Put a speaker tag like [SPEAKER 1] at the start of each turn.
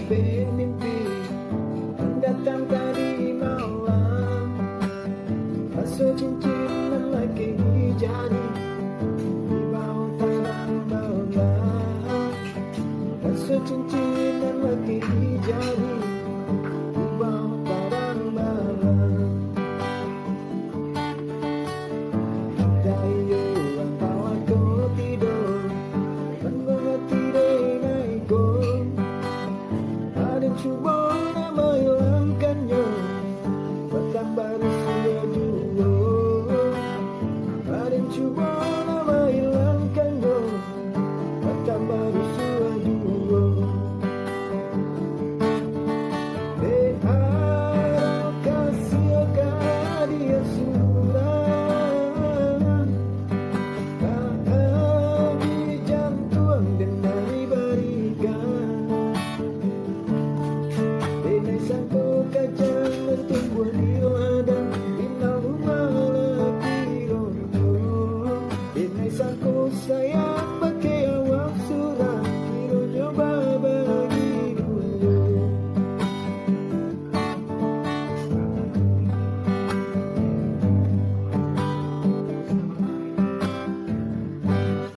[SPEAKER 1] bermimpi datang tadi malam, rasa cincin lagi jadi di bawah tanah malam, rasa cincin lagi jadi di bawah tanah malam. Dayo ang tawag ko tidur, mengerti denai ko, ada coba menghilangkannya, bertambah usia dua. Ada coba menghilangkannya, bertambah usia dua. Berharap kasih dia sudah tak habis jantung dan dari berikan. Denai sangko kacang bertumbuh di ladang, bina rumah lagi rondo. Denai sangko saya